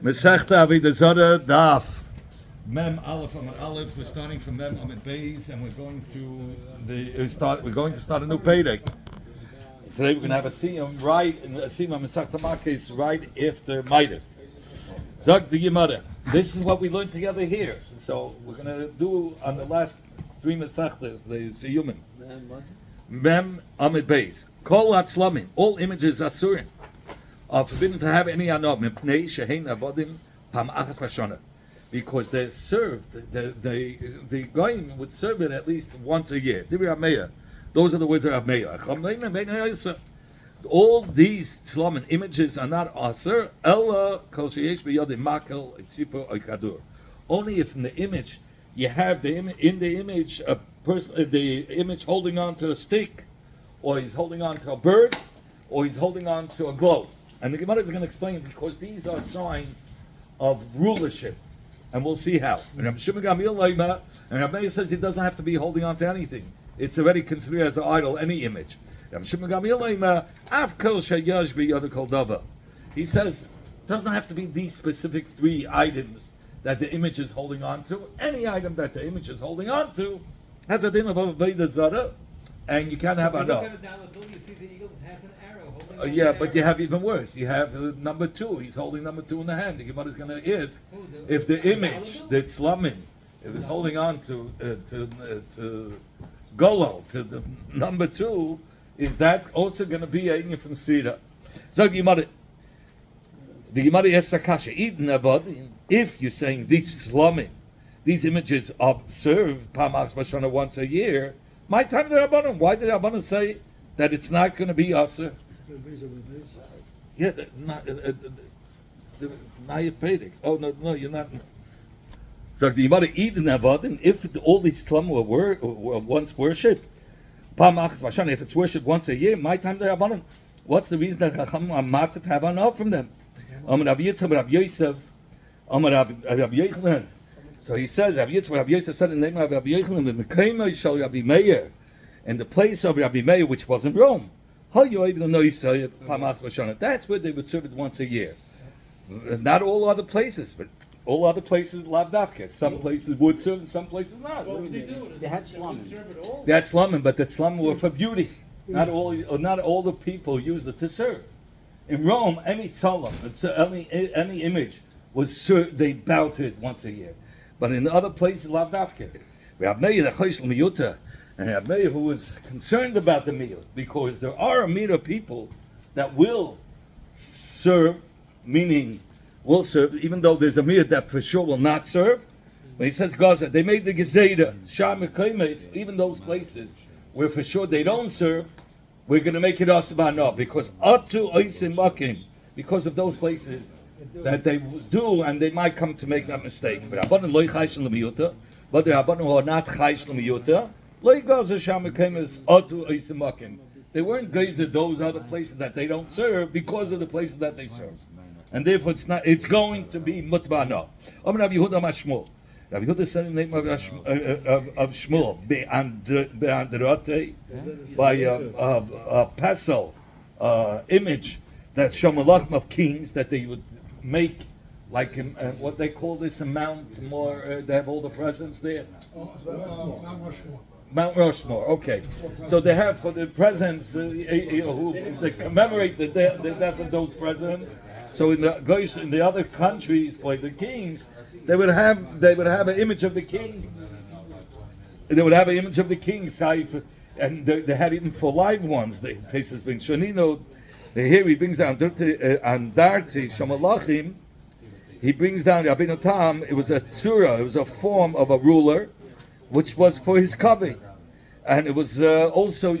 Masechta Avoda Zara Daf Mem Aleph Amid Aleph. We're starting from Mem Amid Beis, and we're going through we're going to start a new Perek. Today we're going to have a siyum Masechta Makos right after Ma'arev. Zog the Gemara. This is what we learned together here. So we're going to do on the last three Masechtas the siyumim. Mem Amid Beis. Kol Hatzlamim. All images asurim. Are forbidden to have any anov mipnei shehein avodim pam achas b'shana, because they're served. The goyim would serve it at least once a year. Divrei Rameya. Those are the words of Rameya. All these tzlamin images are not aser ella kol sheyesh biyadim makel etzipo oikadur. Only if in the image you have in the image a person, the image holding on to a stick, or he's holding on to a bird, or he's holding on to a globe. And the Gemara is going to explain, because these are signs of rulership, and we'll see how. And Rabbi says he doesn't have to be holding on to anything; it's already considered as an idol, any image. He says it doesn't have to be these specific three items that the image is holding on to. Any item that the image is holding on to has a din of Avoda Zara, and you can't have another. Yeah, but you have even worse. You have number two. He's holding number two in the hand. The Gemara is going to ask if the image, the tzlamin, if it's holding on to Golo, to the number two, is that also going to be a inyan from Sira? So the Gemara asks Sakasha, if you're saying these tzlamin, these images are served Pamachas Bashana once a year, my time the Rabbanon. Why did the Rabbanon say that it's not going to be aser? Yeah, not oh no, you're not. So the Gemara Eden Avodim, if all these tlum were once worshipped, if it's worshipped once a year, my time the Rabbanon. What's the reason that Chacham are matzah to have enough from them? So he says, Rabbi Yosef said in the name of Rabbi Yochanan, the Mekayma shall Rabbi Meir, in the place of Rabbi Meir, which was in Rome. That's where they would serve it once a year. Not all other places, but all other places lavdafka. Some places would serve, and some places not. What would they do? They had slumming. They had slumming, but the slumming were for beauty. Not all the people used it to serve. In Rome, any tzalam, any image was served, they bowed to it once a year. But in other places, lavdafka. And Rabbi who was concerned about the meal, because there are a meal of people that will serve, meaning will serve, even though there's a meal that for sure will not serve. But he says, Gaza, they made the Gezeda, Shah Mekaymes, even those places where for sure they don't serve, we're going to make it Asabana, because Atu Oisim Makim, because of those places that they do, and they might come to make that mistake. But the Rabbanon who are not Chaysh L'miyuta, they weren't geyser those other places that they don't serve because of the places that they serve, and therefore it's going to be mutbana. Rabbi Yehuda said in the name of Shmuel by a pesel image that Shamalachim of kings that they would make like what they call this a mount more. They have all the presents there. Mount Rushmore. Okay, so they have for the presidents who they commemorate the death of those presidents. So in the other countries for the kings, they would have an image of the king. They would have an image of the king, and they had even for live ones. The cases being Shonino. Here he brings down Andarti Shamalachim. He brings down Rabbeinu Tam. It was a tzura. It was a form of a ruler, which was for his kavod, and it was also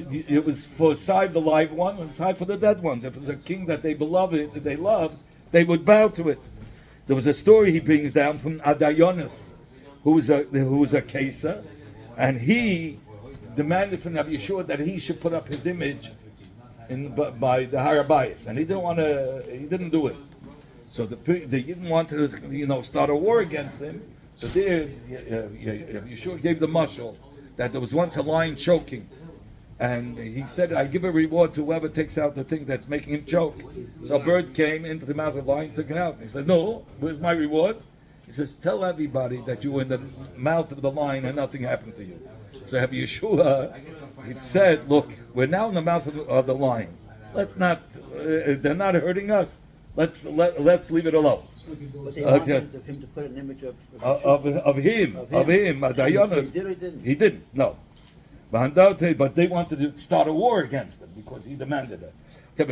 for side the live one and side for the dead ones. If it was a king that they loved, they would bow to it. There was a story he brings down from Adayonis, who was a Kesa, and he demanded from Rabbi Yeshua that he should put up his image by the Harabayas, and he didn't do it. So they didn't want to start a war against him. So there, Yeshua gave the mashal that there was once a lion choking, And he said, I give a reward to whoever takes out the thing that's making him choke. So a bird came into the mouth of the lion, took it out. He said, no, where's my reward? He says, tell everybody that you were in the mouth of the lion and nothing happened to you. So Rabbi Yeshua, he said, look, we're now in the mouth of the lion. Let's not, they're not hurting us. Let's leave it alone. But they wanted him to put an image of him. Dayanos. He did or he didn't? He didn't, no. But they wanted to start a war against him because he demanded it. But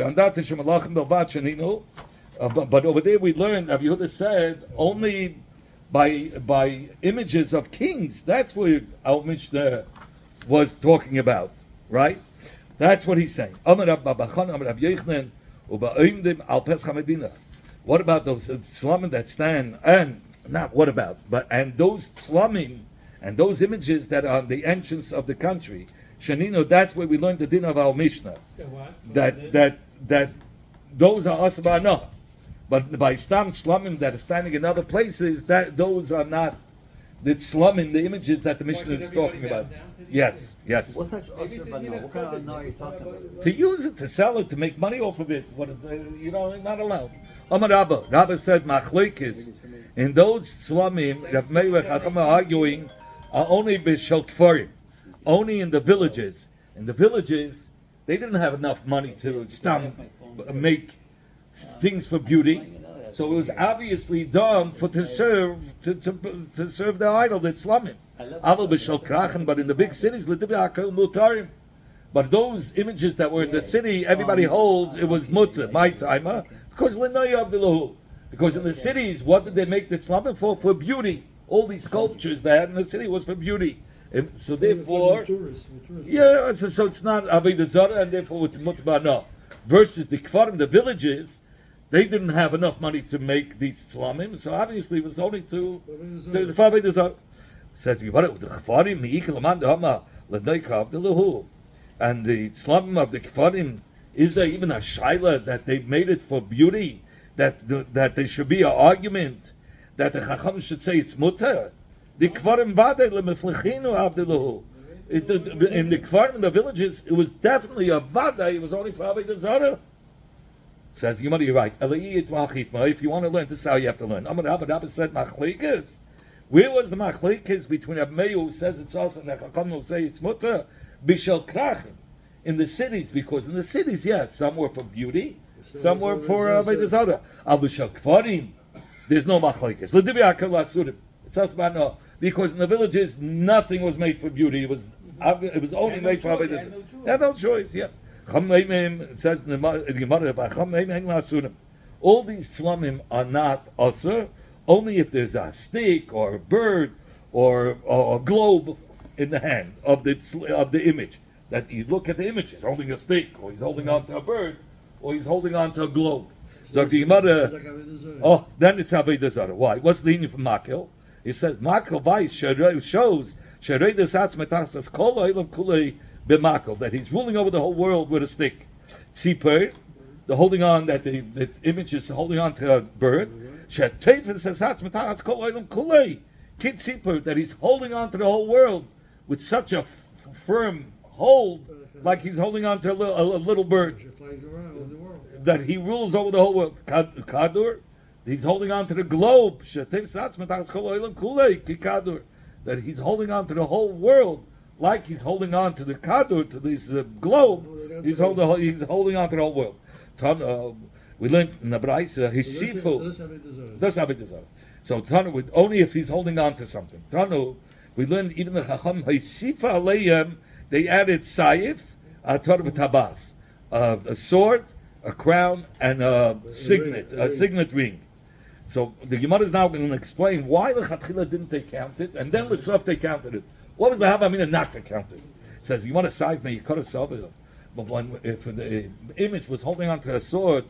over there we learned, Rabbi Yehuda said, only by images of kings. That's what our Mishnah was talking about, right? That's what he's saying. What about those slumim that stand, and not what about, but and those slumim and those images that are on the entrance of the country? Shanino, that's where we learned the din of our Mishnah. That those are asabana. But by stam slumim that are standing in other places, that those are not the slumim, the images that the Mishnah is talking about. Yes. What's that asabana? What kind of anah are you talking about? To use it, to sell it, to make money off of it. Not allowed. Amar Rabba said, Machlokes, in those slumim, Rav Meir Chacham are arguing, are only b'shel kfarim, only in the villages. In the villages, they didn't have enough money to make things for beauty, so it was obviously done to serve the idol that's slumming. But in the big cities, but those images that were in the city, everybody holds it was mutter, my timer, because in the cities, what did they make the slumming for? For beauty. All these sculptures they had in the city was for beauty. And so therefore, so it's not Avoda zara, and therefore it's mutter no. Versus the kfarim, the villages, they didn't have enough money to make these slumim, so obviously it was only to the Avoda zara. Says the kfarim and the slumim of the kfarim, is there even a shaila that they made it for beauty? That there should be an argument that the chacham should say it's mutter? The kfarim vade lemeflechinu avdelahu. In the kfarim, in the villages, it was definitely a vada. It was only for Avoda zara. Says you're right. If you want to learn, this is how you have to learn. Rabba said machlokes. Where was the machlokes between Rav Meir who says it's also and the Chacham will say it's mutter bishel krachim in the cities? Because in the cities, yes, some were for beauty, some were for Avoda zara. Al bishel kfarim, there's no machlokes. It's also no, because in the villages nothing was made for beauty. It was only made for Avoda zara. They had no choice. Yeah. It says in the Gemara, all these slumim are not asur, only if there's a stick or a bird or a globe in the hand of the image. That you look at the image, he's holding a stick, or he's holding on to a bird, or he's holding on to a globe. So the Gemara, then it's Avoda zara. Why? What's the meaning from Makil? He says Makil Vice shows that he's ruling over the whole world with a stick. Tzipur, the holding on, that the image is holding on to a bird. That he's holding on to the whole world with such a firm hold, like he's holding on to a little bird. That he rules over the whole world. Kadur, he's holding on to the globe. That he's holding on to the whole world, like he's holding on to the kadur, to this globe. He's holding on to the whole world. We learned in the Braisa, his sifu. That's Avoda zara. So Tanu, only if he's holding on to something. Tanu, we learned even the Chacham, his sifa aleim, they added sayif, tabas, a sword, a crown, and a signet ring. So the Gemara is now going to explain why the Chatchila didn't they count it, and then L'Sof they counted it. What was the Havamina not to count it? It says, you want to save me, you could have solved it. But if the image was holding on to a sword,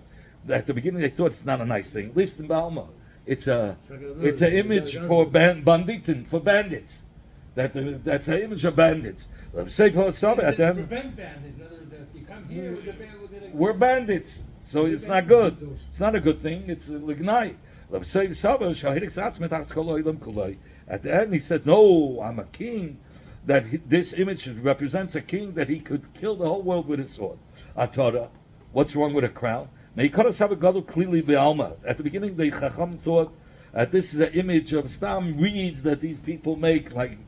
at the beginning they thought it's not a nice thing. At least in Baalma, it's an image for bandits. That's an image of bandits. Say for Sabbath at them. Prevent bandits. You come here with the band, we're bandits, so it's not good. It's not a good thing. It's lignai. At the end, he said, "No, I'm a king. that this image represents a king that he could kill the whole world with his sword. Atara, what's wrong with a crown? Clearly, at the beginning, the Chacham thought this is an image of stam reeds that these people make, like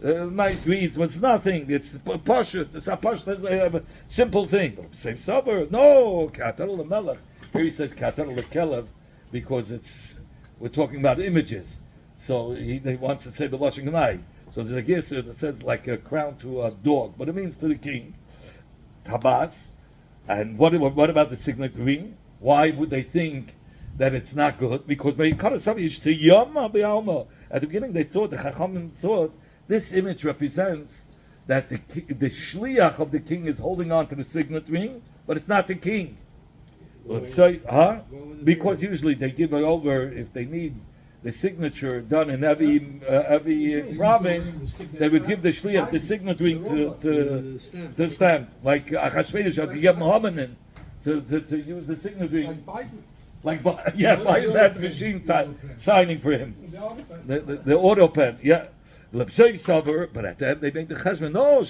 nice reeds. But it's nothing. It's pashut. It's a pashut. It's a simple thing. Say saber. No, katar lemelech. Here he says katar lekelev because we're talking about images. So he wants to say the lashon gnai. So there's a gissur that says like a crown to a dog, but it means to the king. Tabas. And what about the signet ring? Why would they think that it's not good? Because at the beginning they thought, the Chachamim thought, this image represents that the shliach of the king is holding on to the signet ring, but it's not the king. So, because usually they give it over if they need the signature done in every province. They would give the shliach the signet ring to stamp, like Achashverosh had to give Mohammedan to use the signet ring. Biden had the machine signing for him, the auto pen. Yeah, but at the end they make the cheshbon. No,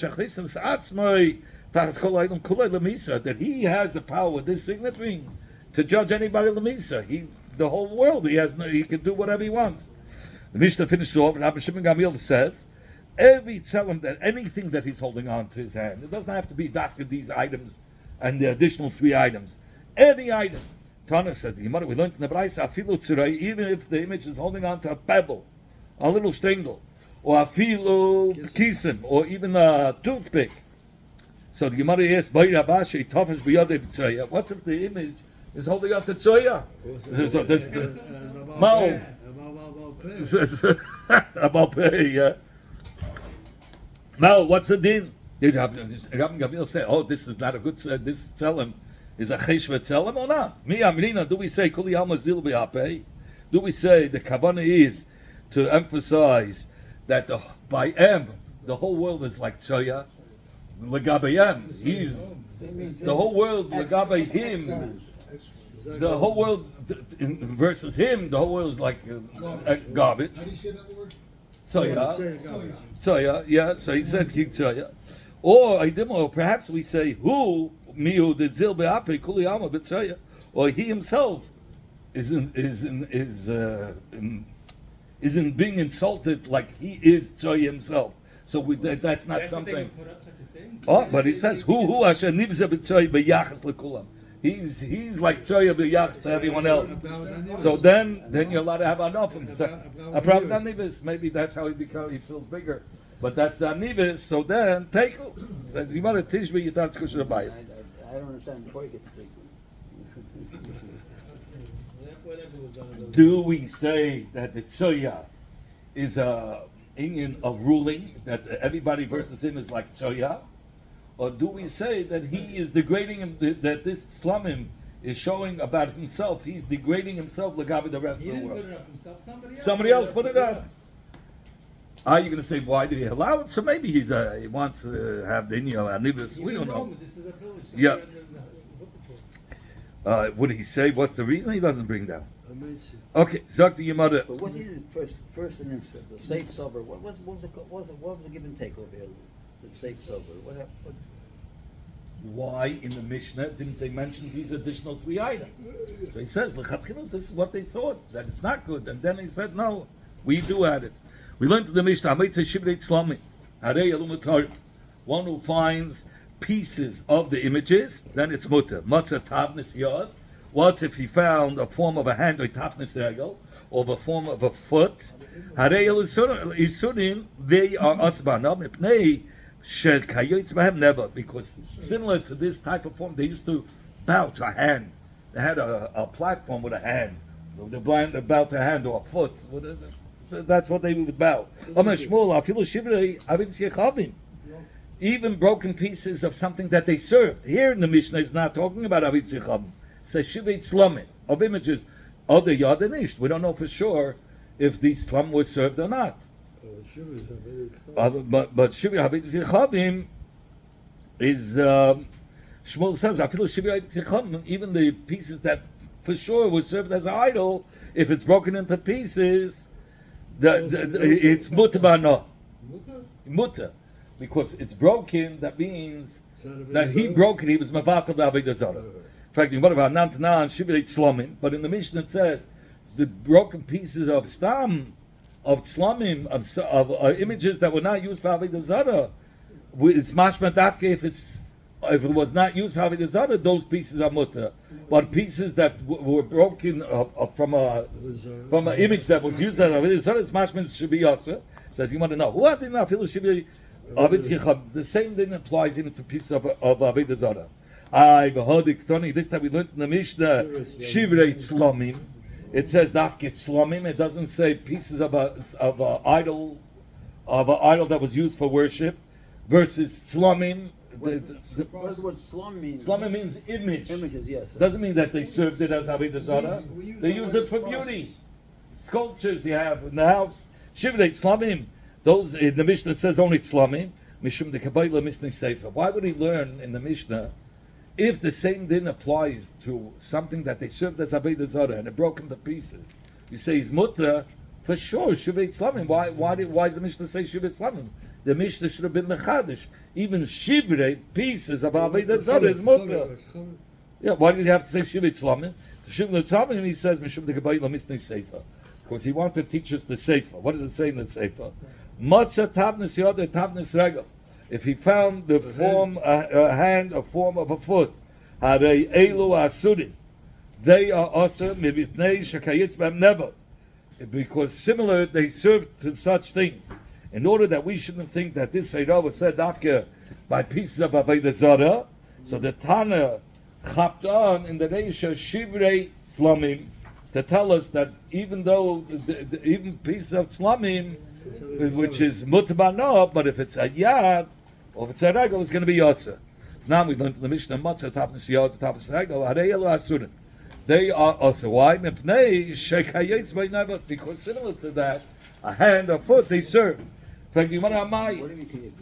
that he has the power with this signet ring to judge anybody lemisa. The whole world, he can do whatever he wants. The Mishnah finishes off, and Rabbi Shimon Gamliel says, every tzelem that anything that he's holding on to his hand, it doesn't have to be these items and the additional 3 items. Any item. Tana says, the Gemara, we learned in the Braisa, afilu tzirai, even if the image is holding on to a pebble, a little stingle, or afilu kisim, or even a toothpick. So the Gemara asks, what's if the image is holding up the tzoya? So there's the Mao. About pay, yeah. Now, what's the din? Did Rabbi Gamliel say, "Oh, this is not a good. This tzelem is a cheshvet tzelem or not?" Mi amrina. Do we say kuli alma zil b'apei? Do we say the kavanah is to emphasize that by M the whole world is like tzoya? Legabayem, he's the whole world. Legabay him. The whole world versus him, the whole world is like garbage. How do you say that word? Tzoya, yeah. So he said king tzoya, or perhaps we say who miu the zil beape kuli alma b'tzoya, or he himself isn't being insulted like he is tzoya himself. So that's not something. But he says who asher nivza b'tzoya b'yachas lekulam. He's like tzoya b'yachs to everyone else. So then you're allowed to have enough of him. A prophet anivis, maybe that's how he feels bigger. But that's the anivis. So then take it. Says you want to tishbi, you don't skusha bias. I don't understand before you get to take. Do we say that the tzoya is a union of ruling, that everybody versus him is like tzoya? Or do we say that he is degrading him, that this slumim is showing about himself, he's degrading himself legabi the rest of the world? He didn't put it up himself, somebody else put it up. Are you going to say, why did he allow it? So maybe he wants to have the anibis. We don't know. This is a village. Yeah. Would he say, what's the reason he doesn't bring down? Okay, Zak the Yemada. But what's the first and then the state sober? What was the give and take over here? The state sober. What happened? Why in the Mishnah didn't they mention these additional 3 items? So he says, this is what they thought, that it's not good. And then he said, no, we do add it. We learned in the Mishnah, one who finds pieces of the images, then it's mutter. Matzah tavnis yod. What's if he found a form of a hand, or tavnis regel, or the form of a foot? Harei isurin, they are asbana, never, because similar to this type of form, they used to bow to a hand. They had a platform with a hand, so they bow to a hand or a foot. That's what they would bow. Even broken pieces of something that they served. Here in the Mishnah is not talking about avid zichavim. It says shivit slamin of images. Other yadanisht. We don't know for sure if these slum were served or not. But Shivi Havit Zichavim is Shmuel says Afilu Shivi Havit Zichavim, even the pieces that for sure were served as an idol, if it's broken into pieces, it's mutter bano. Mutter. because it's broken, that means that he broke it, he was Mavatal Avoda Zara. In fact, what about Nantanan, Shivrei Tzlomim, but in the Mishnah it says, the broken pieces of Stam, of Tzlomim, of images that were not used for Avoda Zara, it's mashma dafke if it was not used for Avoda Zara, those pieces are mutter. But pieces that were broken from an image that was used as Avoda Zara, it's mashma should be yasser. Says you want to know what did not feel should be the same thing applies even to pieces of Avoda Zara. This time we learned in the Mishnah Shivrei Tzlomim. It says dafke Tzlomim. It doesn't say pieces of an idol that was used for worship. Versus Tzlomim. What does the word slum mean? Tzlomim means image. Images, yes. Doesn't mean that they served it as Avoda Zara. They used it for beauty. Sculptures you have in the house. Shivrei Tzlomim. Those in the Mishnah it says only Tzlomim. Mishum de Kabbalah Mishnah Sefer. Why would he learn in the Mishnah if the same din applies to something that they served as Avoda Zara and it broke into pieces? You say he's mutter for sure. Shivrei Tzlomim. Why does the Mishnah say Shivrei Tzlomim? The Mishnah should have been mechadish. Even shivrei pieces of Avoda Zara is mutter. Yeah, why does he have to say shivrei tzlamim? So shivrei tzlamim, he says mishum degabayla misnei sefer, because he wanted to teach us the sefer. What does it say in the sefer? Matzah tavnis yod tavnis regel. If he found the form, a hand, a form of a foot, harei elu asurim, they are also mivitnei shekayitz b'hem never, because similar they served to such things. In order that we shouldn't think that this Seirah was said after by pieces of Avoda Zara, so the Tana chapped on in the Reisha Shivrei Tzlomim to tell us that even though even pieces of Tzlomim, which is mutbana, but if it's a yad or if it's a regel, it's going to be yasa. Now we learned in the Mishnah Matzah Tapnis Yad Tapnis Regel Harei Elu Asurim. They are also why Mipnei Shekayetz B'Nevet, because similar to that, a hand, a foot, they serve. In fact, you want to amai. What do you mean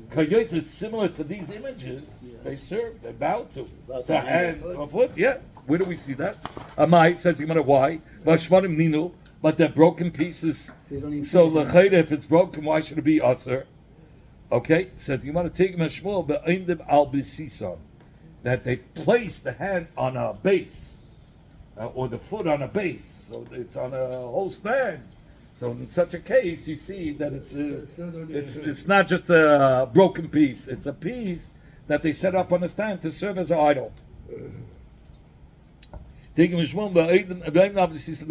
Kayetz is similar to these images. They serve, they bow to. Bow to The hand, a foot, yeah. Where do we see that? Amai says you want to why? Vashmanim Ninu, but they're broken pieces. So l'chayre, if it's broken, why should it be aser? Okay, says you want to take Mashmul be'indim al b'sison, that they place the hand on a base, or the foot on a base, so it's on a whole stand. So in such a case, you see that it's not just a broken piece; it's a piece that they set up on a stand to serve as an idol. Taking Mishmum that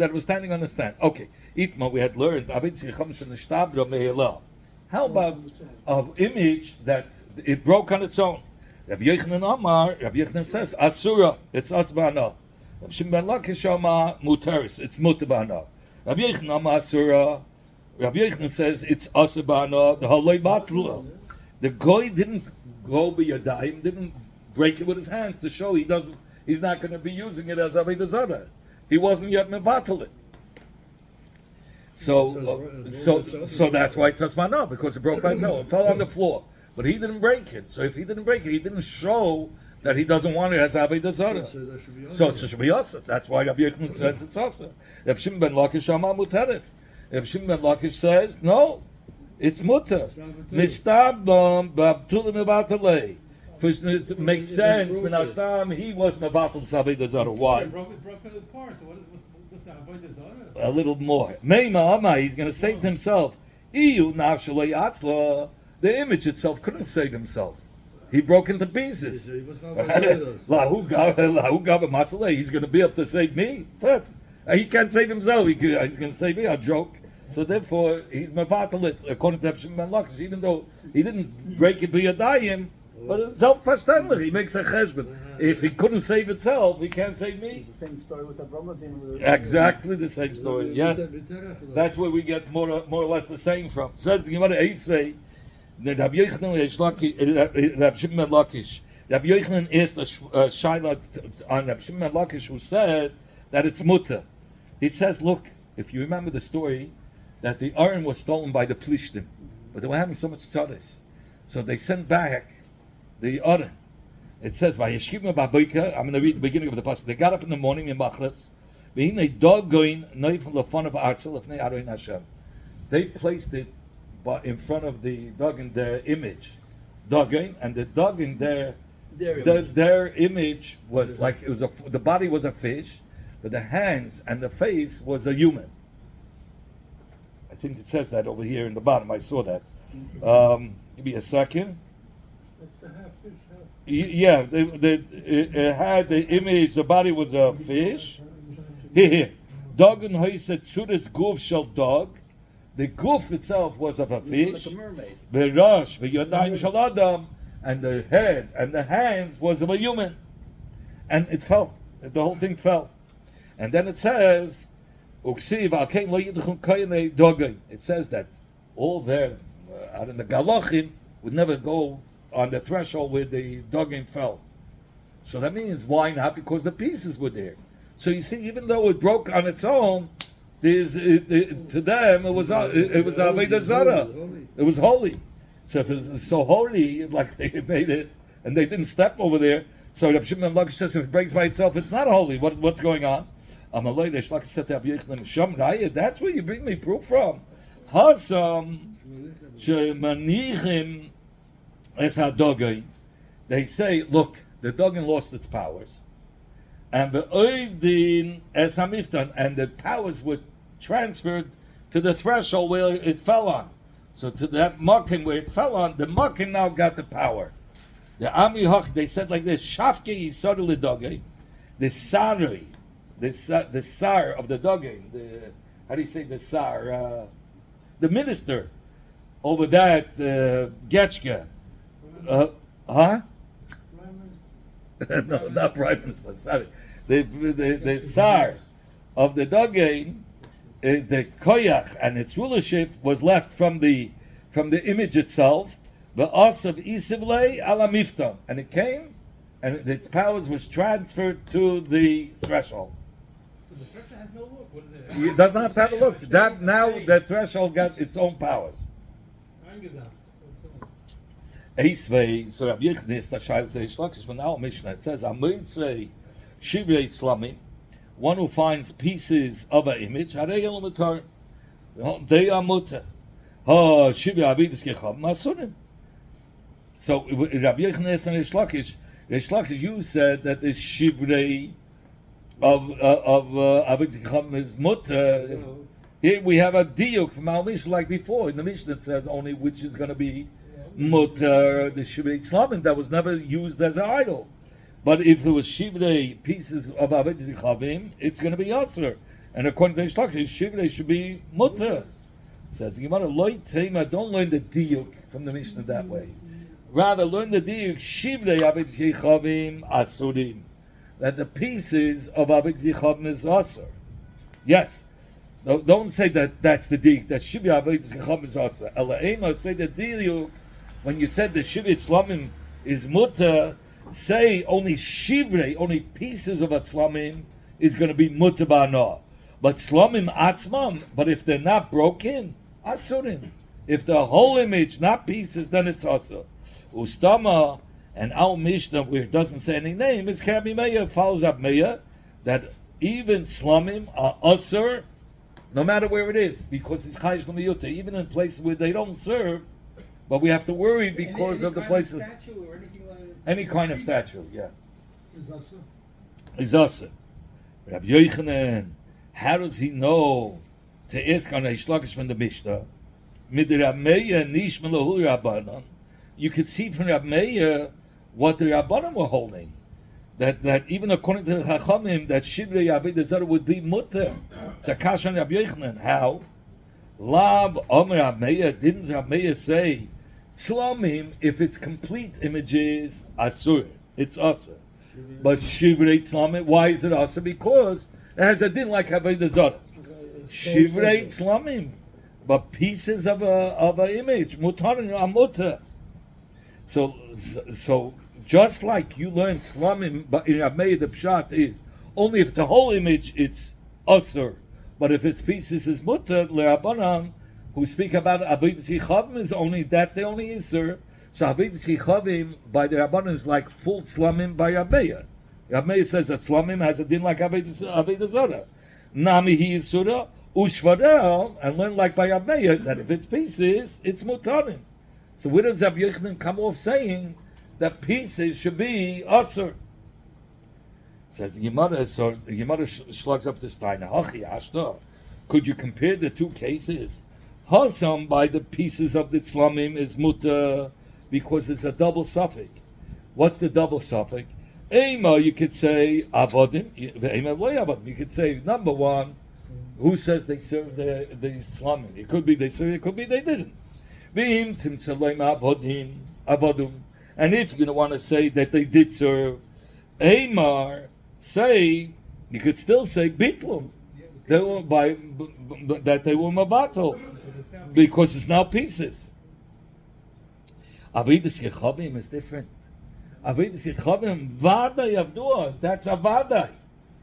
it was standing on the stand. Okay, Itma we had learned. How about an image that it broke on its own? Rabbi Yochanan says Asura, it's Asbana. Rabbi Shimon ben Lakish Amar Muteris, it's Mutabana. Rabbi Yochanan Amar Asura. Rabbi Yochanan says it's Asbana. The Haloi Batla. The guy didn't go by Yadayim, didn't break it with his hands to show he's not going to be using it as Avoda Zara. He wasn't yet mevatel it. So that's why it's asmana, because it broke by itself. It fell on the floor, but he didn't break it. So if he didn't break it, he didn't show that he doesn't want it as Avoda Zara. So it should be asa. That's why Rabbi Yochanan says it's asa. Rabbi Shimon ben Lakish Amar Muteris. Rabbi Shimon ben Lakish says no, it's muter. Mistabam b'abtulim mevatalei. It makes sense. Minastam, he was mevatel Avoda Zara. Why? It broke it apart. So what's Avoda Zara? A little more. Meima Amai, he's going to say to himself, Iyu nafshalei atzla. The image itself couldn't save himself. He broke into pieces. Lahu gava matzalei. He's going to be up to save me. He can't save himself. He's going to save me. A joke. So therefore, he's mevatel it according to Shimon ben Lakish. Even though he didn't break it b'yadayim, but it's self-verständlich. He makes a cheshbon. If he couldn't save itself, he can't save me. It's the same story with the Brahma. Exactly the same story. Yes, that's where we get more or less the same from. Says the Gemara Eisvei, that Rabbi Yochanan, Rabbi Shimon ben Lakish. Rabbi Yochanan asked a shaila on Rabbi Shimon ben Lakish, who said that it's mutter. He says, look, if you remember the story, that the Aron was stolen by the Plishtim, but they were having so much tzaddis, so they sent back the Aron. It says, "Vayeshkivna ba'boika." I'm going to read the beginning of the passage. They got up in the morning in Machras. They placed it but in front of the Dagan, their image, Dagan, and the Dagan, Their their image was like the body was a fish, but the hands and the face was a human. I think it says that over here in the bottom. I saw that. Give me a second. It's the half fish, half. Yeah, it had the image. The body was a fish. Here. Dog and said sudas goof shall dog. The goof itself was of a fish. like a mermaid. The rush, the yadayim shall adam, and the head and the hands was of a human, and it fell. The whole thing fell, and then it says, "Uksiv al kein lo yidchun koyne dogay." It says that all there out in the galachim would never go on the threshold where the dogim fell. So that means why not? Because the pieces were there. So you see, even though it broke on its own, to them it was Avoda zara. It was holy. So if it was so holy, like they made it, and they didn't step over there, so Reb Shimon Lakish says if it breaks by itself, it's not holy. What's going on? That's where you bring me proof from. Hasam shemanichim es hadogay. They say, look, the dogin lost its powers. And the oivdin es hamiftan, and the powers were transferred to the threshold where it fell on. So to that mocking where it fell on, the mocking now got the power. The Ami Hoch, they said like this: Shafke yisod lidogay, the sari, the sar of the dogay. How do you say the sar? The minister over that Getchka. Huh? No, not Prime Minister. Sorry, the Tsar of the Dogay, the Koyach and its rulership was left from the image itself. The Os of Isivle ala Miftam, and it came, and its powers was transferred to the threshold. The threshold has no look. What is it? It doesn't have to have a look. That now the threshold got its own powers. Eingesagt. Eisvei, so Rabbi Yechideh is the Shail Teish Lakish from our Mishnah. It says, Amoitze Shivrei Tzlamim, one who finds pieces of an image, Harei Elomatar, they are mutter. Oh, Shivrei Avidis Kecham Masurim. So Rabbi Yechideh is and Reish Lakish, you said that the Shivrei of Avidis Kecham is mutter. Here we have a diuk from our Mishnah like before. In the Mishnah it says only which is going to be mutter, the shivrei tzlamim that was never used as an idol. But if it was shivrei pieces of Avoda Zichavim, it's going to be aser. And according to the Shlakish, shivrei should be mutter. Says the Gemara, loy tema, don't learn the diuk from the Mishnah that way. Rather, learn the diuk shivrei Avoda Zichavim asurim. That the pieces of Avoda Zichavim is aser. Yes. Don't say that that's the diuk. That shivrei Avoda Zichavim is aser. Ela ema, say the diuk. When you said the shivrei tzlamim is mutter, say only shivrei, only pieces of a tzlamim is going to be mutter ba'anah. But tzlamim atzmam, but if they're not broken, asurim. If the whole image, not pieces, then it's asur. Ustama and our Mishnah, where it doesn't say any name, is Rabbi Meir, follows up Meir, that even tzlamim are asur, no matter where it is, because it's chayish l'miyuta, even in places where they don't serve. But we have to worry because of the places. Any kind of statue, yeah. Is asa. Rabbi Yochanan, how does he know to ask on Reish Lakish from the Mishnah? You could see from Rabbi Meir what the Rabbanan were holding. That even according to the Chachamim, that Shivrei Avoda Zara would be mutter. It's a kash on Rabbi Yochanan. How? Lav Omer Rabbi Meir, didn't Rabbi Meir say tzlamim, if it's complete images, asur, it's asur. But shivrei tzlamim, why is it asur? Because it has a din like Avoda Zara. Shivrei tzlamim, but pieces of a image, mutarin amuta. So just like you learn tzlamim, but in Rabbi Meir the pshat is only if it's a whole image, it's asur. But if it's pieces, is mutar le'abanan, who speak about Avoda Zichavim is only, that's the only Isser. So Avoda Zichavim by the Rabbanan is like full tzlamim by Rabbi Meir. Rabbi Meir says that tzlamim has a din like Avoda Zara. Nami hi Yisura, Ushvarel, and learn like by Abmeya that if it's pieces, it's mutarim. So where does Rabbi Yochanan come off saying that pieces should be asur? Says the Gemara. So the Gemara slugs up this time. Could you compare the two cases? Hasam by the pieces of the tzlamim is muta because it's a double suffix. What's the double suffix? Ema, you could say avodim. You could say number one. Who says they served the tzlamim? It could be they served. It could be they didn't. And if you're going to want to say that they did serve, Amar, say, you could still say Bitlum. They were that they were Mabatal. Because it's now pieces. Avidas Yechavim is different. Avidas Yechavim, Vadai Avdua, that's a Vadai.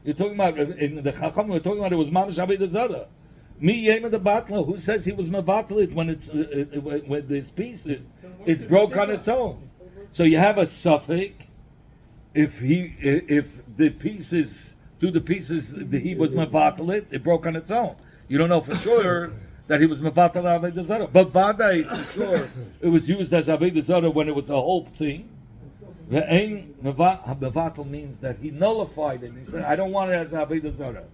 You're talking about, in the Chacham, we're talking about it was Mamash Avidas Zara. Me Yema the Batla, who says he was Mavatalit when it's when there's pieces? It broke on its own. So you have a suffix. If the pieces he was Mavatalit, it broke on its own. You don't know for sure that he was Mavatal Avodah Zara. But Vadai, for sure, it was used as Avodah Zara when it was a whole thing. The Ein Mavatal means that he nullified it. He said, I don't want it as Avodah Zara.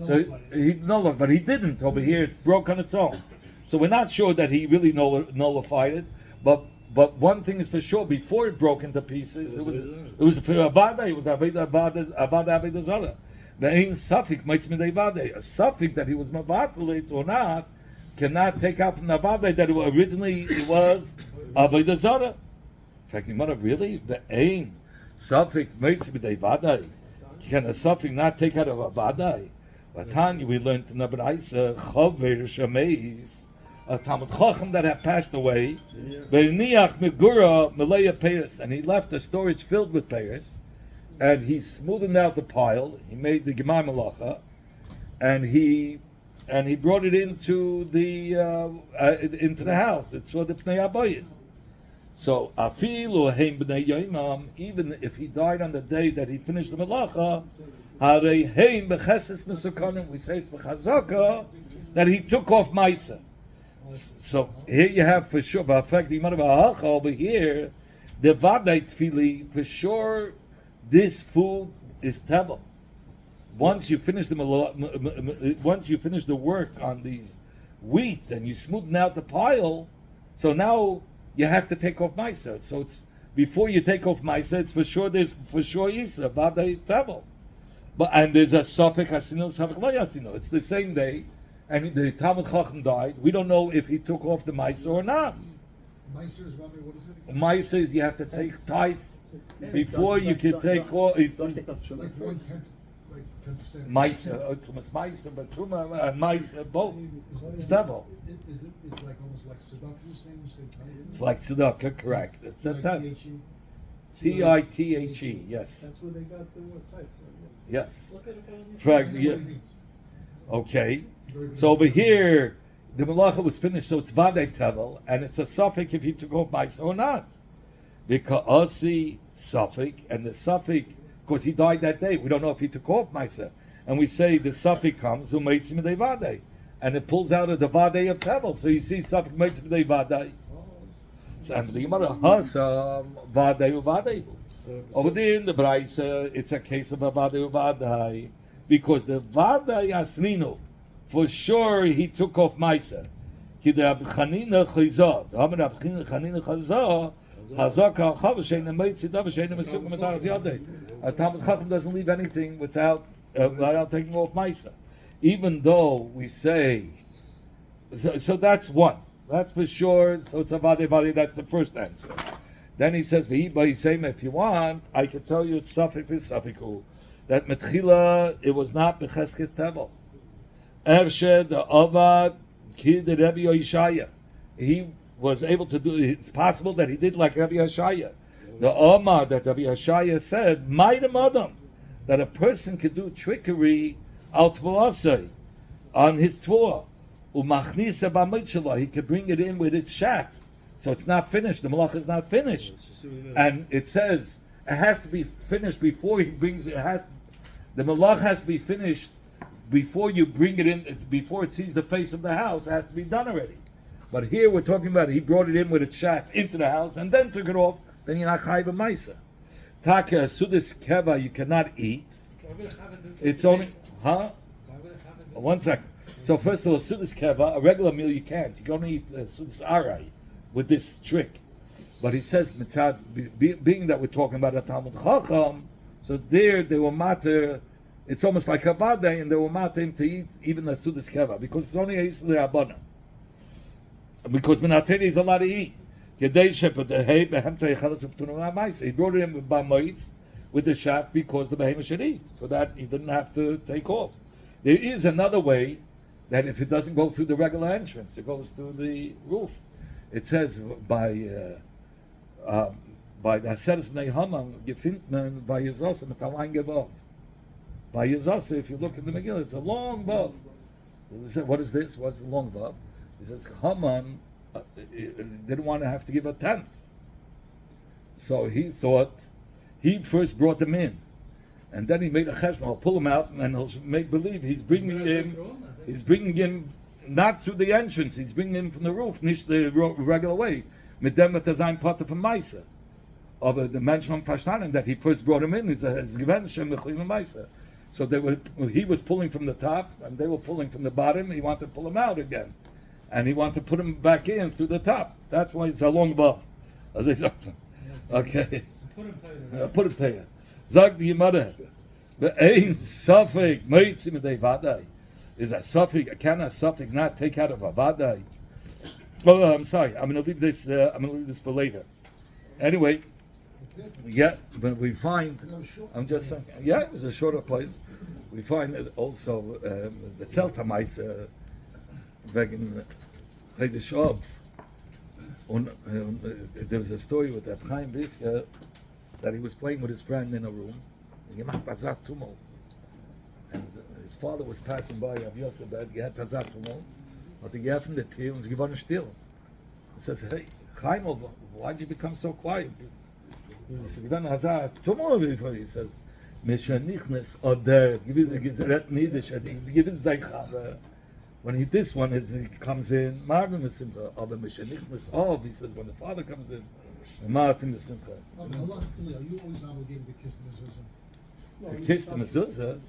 So he nullified, but he didn't over here. It broke on its own. So we're not sure that he really nullified it. But one thing is for sure: before it broke into pieces, it was for Avodah. It was Avodah Avodah Zara. The Ein Safik makes me Avodah. A suffix that he was Mavatalit or not cannot take out from the Avodah that originally it was Avodah Zara. In fact, you might have really the Ein Safik makes me Avodah. Can a suffix not take out of Avodah? Tanya, we learned in the Braisa, Chaver Shameis, a Talmud Chacham that had passed away, Verniach Megura Malaya Paris, and he left a storage filled with Paris, and he smoothed out the pile. He made the Gemar Malacha, and he brought it into the house. It saw the Pnei Abayis. So Afilu Heim Bnei Yoimam, even if he died on the day that he finished the Malacha. We say it's b'chazaka that he took off Maisa. So here you have for sure, but in fact, the Gemara over here, the Vadai Tfili, for sure, this food is tevel. Once you finish the work on these wheat and you smoothen out the pile, so now you have to take off Maisa. So it's before you take off Maisa, it's for sure Isa Vadai tevel. And there's a suffix hasino, suffix lo yasino. It's the same day, and the Talmud Chacham died. We don't know if he took off the Maisa or not. Maisa is what is it? Maisa is you have to take tithe before you can take off. Like 10%. Maisa, Tumas Maisa, but Tuma and Maisa both. It's double. It's like almost like tzedakah. You say tithe. It's like tzedakah, correct? It's a Like T-I-T-H-E, yes. That's where they got the word type. Yes. Look at it. Fact, yeah. Okay. So over here, the Malacha was finished, so it's Vadei Tevel, and it's a suffix if he took off Maisa or not. The Ka'asi suffix, and the suffix, of course, he died that day. We don't know if he took off Maisa. And we say the suffix comes, U'meitzim Dei Vadei, and it pulls out of the Vadei of Tevel. So you see suffix Meitzim Dei Vadei. So, and the Gemara has Vadei Uvadei. Over there in the Braisa, it's a case of a Vadei Uvadei, because the Vadei Asrino, for sure he took off Maisa. Ki the Rab Chanina Chizah, the Rab Chanina Chizah, Chazak al Chavashein and Meitzi Davashein and Mesuk Metas Yadei. A Talmud Chacham doesn't leave anything without taking off Maisa, even though we say. So that's one. That's for sure. So it's a Vadei. That's the first answer. Then he says, if you want, I can tell you it's suffix is suffiku. That metchila, it was not becheskes tevel. Evshe the avad kid the Rebbe Yishaya. He was able to do. It's possible that he did like Rebbe Yishaya. The Omar that Rebbe Yishaya said, "Ma'idam adam," that a person could do trickery al tvuasei on his tvua. Umachnisa b'mitzvah, he could bring it in with its shaft. So it's not finished. The malach is not finished, and it says it has to be finished before he brings it. The malach has to be finished before you bring it in, before it sees the face of the house, it has to be done already. But here we're talking about he brought it in with a shaft into the house and then took it off. Then you're not chayiv b'maisa. Taka sudis keva you cannot eat. It's only one second. So first of all, sudis keva, a regular meal you can't. You can only eat sudis arai with this trick. But he says mitzad, being that we're talking about a Talmud Chacham, so there they were matter. It's almost like Avoda, and they were matter him to eat even the sudis keva because it's only a yisrael rabbanan. Because Menateri is allowed to eat. He brought it in by moitz with the shaft because the behemoth should eat. For that, he didn't have to take off. There is another way that if it doesn't go through the regular entrance, it goes through the roof. It says by the Haseres Bnei Haman, gefindt man by Yezasa mit allein gevav. By Yezasa, if you look at the Megillah, it's a long vav. So they said, what is this? What's the long vav? He says Haman didn't want to have to give a tenth, so he thought he first brought them in, and then he made a cheshbon. I'll pull him out, and he'll make believe he's bringing him. He's bringing him not through the entrance. He's bringing him from the roof, nicht the regular way. Mit dem wird sein Potter from Meise. But the Menschen haben verstanden that he first brought him in. He's given Shem Mechlim Meise. So he was pulling from the top, and they were pulling from the bottom. He wanted to pull him out again. And he wanted to put him back in through the top. That's why it's a long buff. As I said. Okay. Put it there. Zag die Gemara. Ein Safek Meitzim mit Avoda. Is a Safek? Can a Safek not take out of Avoda? Oh, I'm sorry. I'm going to leave this. I'm going to leave this for later. Anyway, yeah, but we find. I'm just saying. Yeah, it was a shorter place. We find that also the Zeltamais. Wegen Heidisch Ob. And there was a story with Chaim Brisker that he was playing with his friend in a room. And he macht Tazat Tumol. And his father was passing by Rav Yosef, that he had Tazat Tumol. But he gave him the tea and he was still. He says, hey, Chaim, why did you become so quiet? He says, Tazat Tumol before. He says, Meshanichnes Oder, give it Niedish, give it Zaychav. When he comes in, Marvin is simcha. Aber Meshanichnes Ov, he says, when the father comes in, Martin is simcha. Are you always obligated to kiss the mezuzah? To kiss the mezuzah,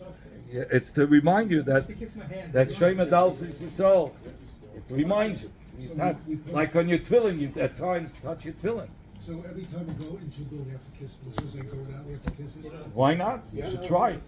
yeah, it's to remind you that Shema Dal Yisrael. It reminds you. Like on your tefillin, you at times touch your tefillin. So every time we go into a building, we have to kiss the mezuzah. Going out, we have to kiss it. Why not? You should try it.